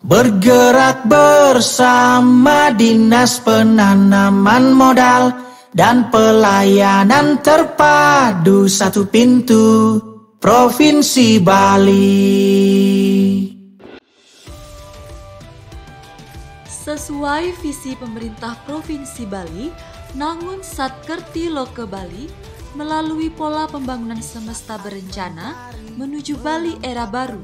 Bergerak bersama Dinas Penanaman Modal dan Pelayanan Terpadu Satu Pintu Provinsi Bali. Sesuai visi pemerintah Provinsi Bali, Nangun Satkerti Loke Bali, melalui pola pembangunan semesta berencana menuju Bali era baru,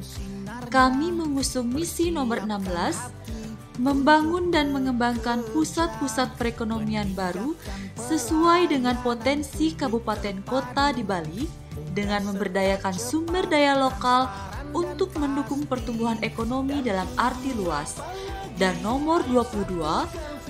kami mengusung misi nomor 16, membangun dan mengembangkan pusat-pusat perekonomian baru sesuai dengan potensi kabupaten kota di Bali dengan memberdayakan sumber daya lokal untuk mendukung pertumbuhan ekonomi dalam arti luas. Dan nomor 22,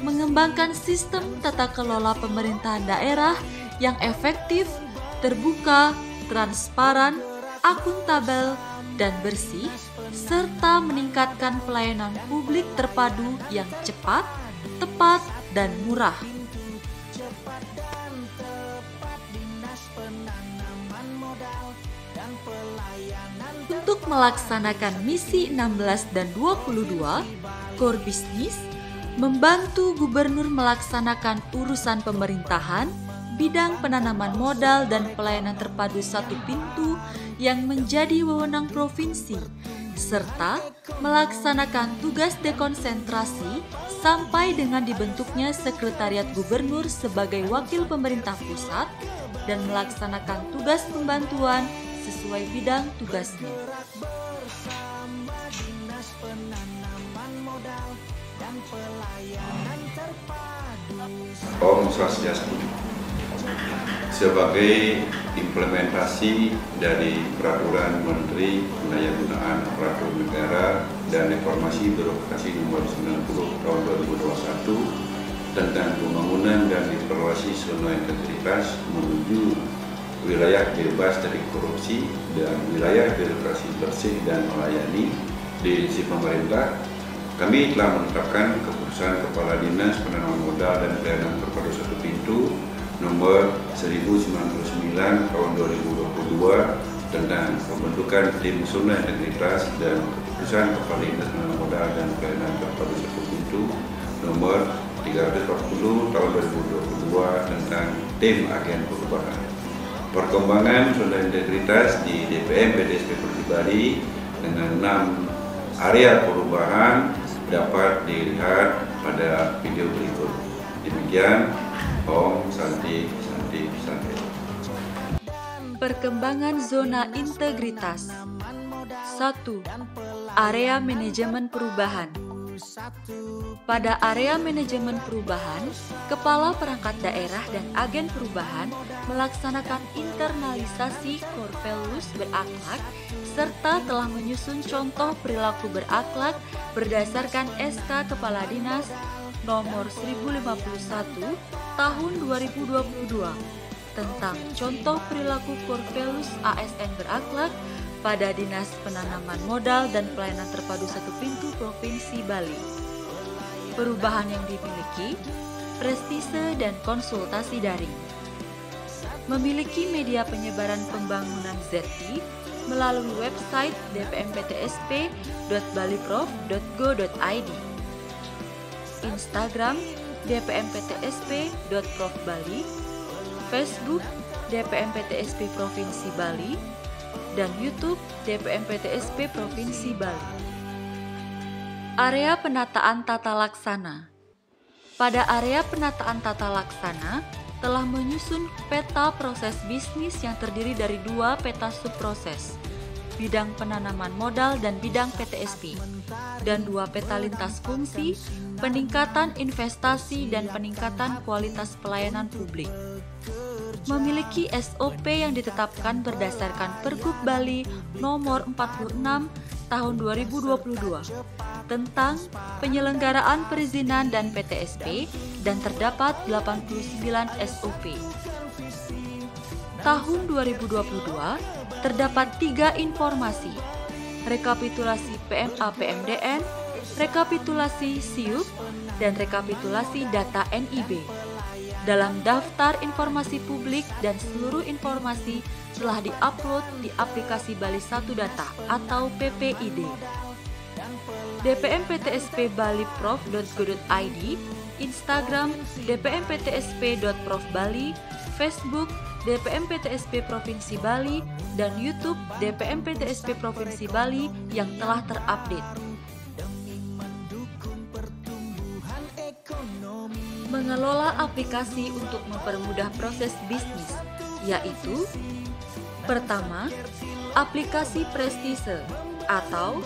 mengembangkan sistem tata kelola pemerintahan daerah yang efektif, terbuka, transparan, akuntabel, dan bersih, serta meningkatkan pelayanan publik terpadu yang cepat, tepat, dan murah. Untuk melaksanakan misi 16 dan 22, Core Business membantu gubernur melaksanakan urusan pemerintahan, bidang penanaman modal dan pelayanan terpadu satu pintu yang menjadi wewenang provinsi, serta melaksanakan tugas dekonsentrasi sampai dengan dibentuknya Sekretariat Gubernur sebagai wakil pemerintah pusat dan melaksanakan tugas pembantuan sesuai bidang tugasnya. Om Swastiastu. Sebagai implementasi dari Peraturan Menteri Penyalahgunaan Aparatur Negara dan Reformasi Birokrasi Nomor 90 Tahun 2021 tentang pembangunan dan evaluasi zona integritas menuju wilayah bebas dari korupsi dan wilayah birokrasi bersih dan melayani di sisi pemerintah, kami telah menetapkan keputusan Kepala Dinas Penanaman Modal dan Pelayanan Terpadu Satu Pintu nomor 1099 tahun 2022 tentang pembentukan tim zona integritas dan keputusan Kepala Dinas Penanaman Modal dan Pelayanan Terpadu Satu Pintu nomor 340 tahun 2022 tentang tim agen perubahan. Perkembangan zona integritas di DPM PTSP Provinsi Bali dengan 6 area perubahan dapat dilihat pada video berikut. Demikian, Om Santi. Perkembangan zona integritas. 1. Area manajemen perubahan. Pada area manajemen perubahan, kepala perangkat daerah dan agen perubahan melaksanakan internalisasi core values berakhlak serta telah menyusun contoh perilaku berakhlak berdasarkan SK Kepala Dinas nomor 1051 tahun 2022 tentang contoh perilaku core values ASN berakhlak pada Dinas Penanaman Modal dan Pelayanan Terpadu Satu Pintu Provinsi Bali. Perubahan yang dimiliki, prestise dan konsultasi daring. Memiliki media penyebaran pembangunan ZI melalui website dpmptsp.baliprof.go.id, Instagram dpmptsp.profbali, Facebook DPMPTSP Provinsi Bali, dan YouTube DPMPTSP Provinsi Bali. Area penataan tata laksana. Pada area penataan tata laksana telah menyusun peta proses bisnis yang terdiri dari 2 peta subproses, bidang penanaman modal dan bidang PTSP, dan 2 peta lintas fungsi, peningkatan investasi dan peningkatan kualitas pelayanan publik. Memiliki SOP yang ditetapkan berdasarkan Pergub Bali nomor 46 tahun 2022 tentang penyelenggaraan perizinan dan PTSP dan terdapat 89 SOP. Tahun 2022 terdapat 3 informasi: rekapitulasi PMA PMDN, rekapitulasi SIUP, dan rekapitulasi data NIB. Dalam daftar informasi publik dan seluruh informasi telah diupload di aplikasi Bali 1 Data atau PPID. dpmptsp.baliprof.go.id, Instagram dpmptsp.profbali, Facebook DPMPTSP Provinsi Bali, dan YouTube DPMPTSP Provinsi Bali yang telah terupdate. Mengelola aplikasi untuk mempermudah proses bisnis, yaitu pertama, aplikasi Prestise atau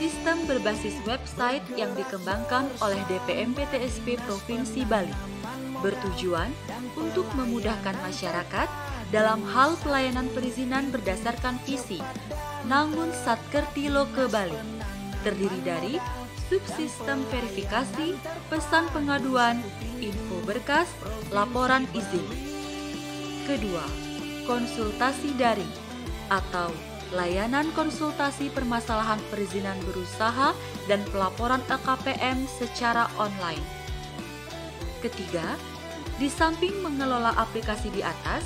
sistem berbasis website yang dikembangkan oleh DPMPTSP Provinsi Bali, bertujuan untuk memudahkan masyarakat dalam hal pelayanan perizinan berdasarkan visi Nangun Satkerti Loke Bali, terdiri dari subsistem verifikasi, pesan pengaduan, info berkas, laporan izin. Kedua, konsultasi daring atau layanan konsultasi permasalahan perizinan berusaha dan pelaporan LKPM secara online. Ketiga, di samping mengelola aplikasi di atas,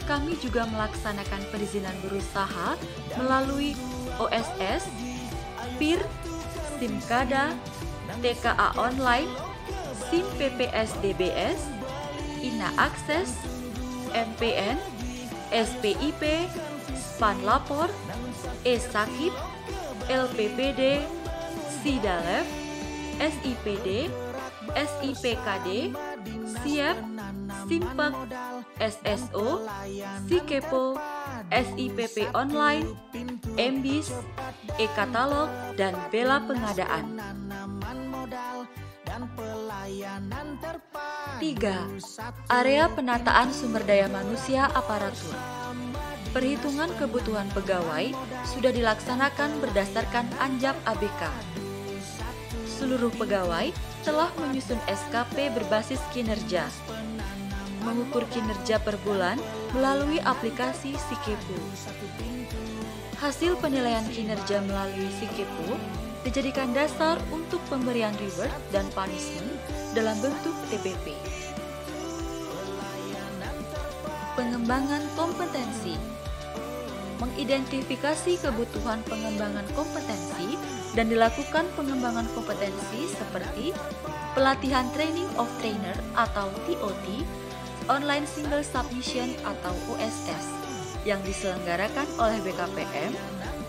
kami juga melaksanakan perizinan berusaha melalui OSS, PIR, SIMKADA, TKA Online, SIM PPS DBS, INA Akses, MPN, SPIP, SPAN Lapor, E-Sakit, LPPD, SIDALEV, SIPD, SIPKD, SIEP, SIMPEK, SSO, SIKEPO, SIPP Online, MBIS, E-Katalog, dan Bela Pengadaan. 3. Area penataan sumber daya manusia aparatur. Perhitungan kebutuhan pegawai sudah dilaksanakan berdasarkan Anjap ABK. Seluruh pegawai telah menyusun SKP berbasis kinerja, mengukur kinerja per bulan melalui aplikasi SIKEPO. Hasil penilaian kinerja melalui SIKEPO dijadikan dasar untuk pemberian reward dan punishment dalam bentuk TPP. Pengembangan kompetensi. Mengidentifikasi kebutuhan pengembangan kompetensi dan dilakukan pengembangan kompetensi seperti pelatihan training of trainer atau TOT, online single submission atau OSS yang diselenggarakan oleh BKPM,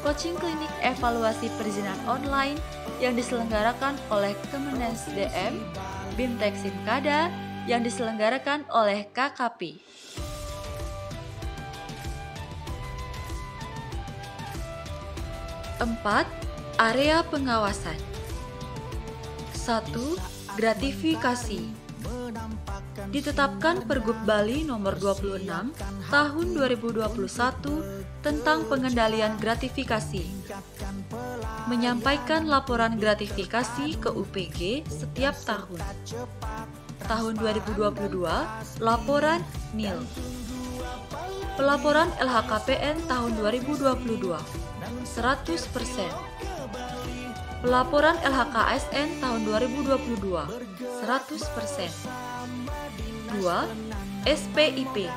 coaching klinik evaluasi perizinan online yang diselenggarakan oleh Kemenes DM, BIMTEK SIMKADA yang diselenggarakan oleh KKP. 4. Area pengawasan. 1. Gratifikasi. Ditetapkan Pergub Bali Nomor 26 Tahun 2021 tentang pengendalian gratifikasi. Menyampaikan laporan gratifikasi ke UPG setiap tahun. Tahun 2022, laporan nil. Pelaporan LHKPN tahun 2022, 100%. Pelaporan LHKSN tahun 2022, 100%. 2. SPIP.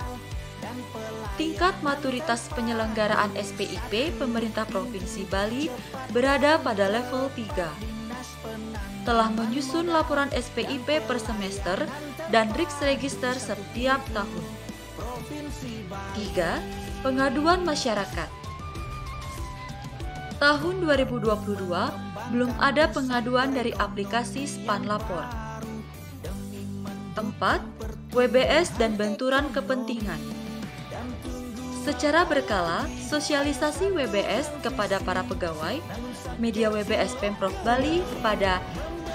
Tingkat maturitas penyelenggaraan SPIP pemerintah Provinsi Bali berada pada level 3. Telah menyusun laporan SPIP per semester dan Riks Register setiap tahun. 3. Pengaduan masyarakat. Tahun 2022 belum ada pengaduan dari aplikasi SPAN Lapor. 4. WBS dan benturan kepentingan. Secara berkala, sosialisasi WBS kepada para pegawai, media WBS Pemprov Bali pada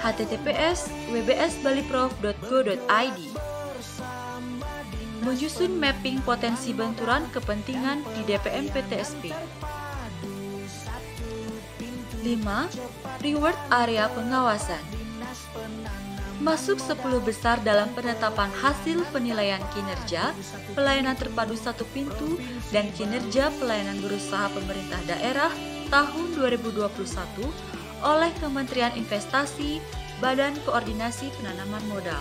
https://wbsbaliprof.go.id. Menyusun mapping potensi benturan kepentingan di DPMPTSP. 5. Reward area pengawasan. Masuk 10 besar dalam penetapan hasil penilaian kinerja, pelayanan terpadu satu pintu, dan kinerja pelayanan berusaha pemerintah daerah tahun 2021 oleh Kementerian Investasi, Badan Koordinasi Penanaman Modal.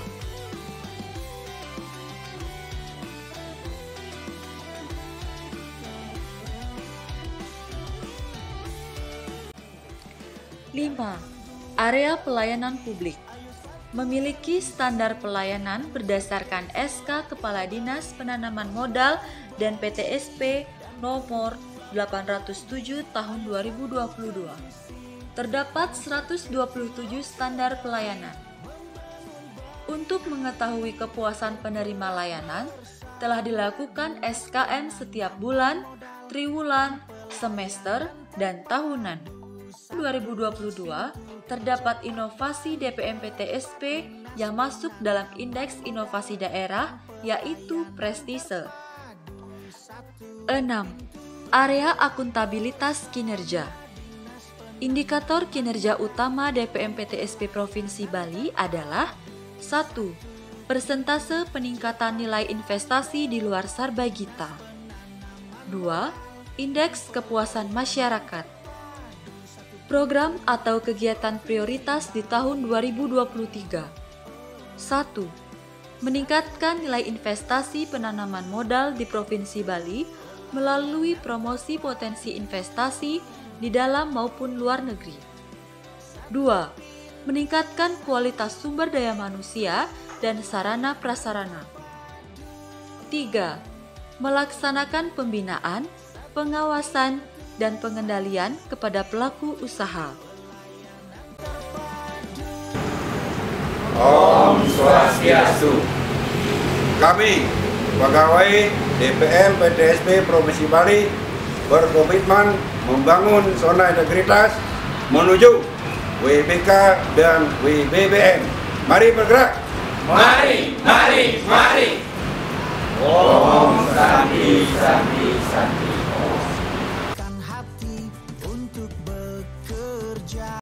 Area pelayanan publik memiliki standar pelayanan berdasarkan SK Kepala Dinas Penanaman Modal dan PTSP nomor 807 tahun 2022. Terdapat 127 standar pelayanan. Untuk mengetahui kepuasan penerima layanan, telah dilakukan SKM setiap bulan, triwulan, semester, dan tahunan. 2022 terdapat inovasi DPM PTSP yang masuk dalam Indeks Inovasi Daerah, yaitu Prestise. 6. Area akuntabilitas kinerja. Indikator kinerja utama DPM PTSP Provinsi Bali adalah 1. Persentase peningkatan nilai investasi di luar Sarbagita. 2. Indeks kepuasan masyarakat. Program atau kegiatan prioritas di tahun 2023. 1. Meningkatkan nilai investasi penanaman modal di Provinsi Bali melalui promosi potensi investasi di dalam maupun luar negeri. 2. Meningkatkan kualitas sumber daya manusia dan sarana prasarana. 3. Melaksanakan pembinaan, pengawasan, dan pengendalian kepada pelaku usaha. Om Swastiastu. Kami, pegawai DPM PTSP Provinsi Bali, berkomitmen membangun zona integritas menuju WBK dan WBBM. Mari bergerak. Mari. Om Santi.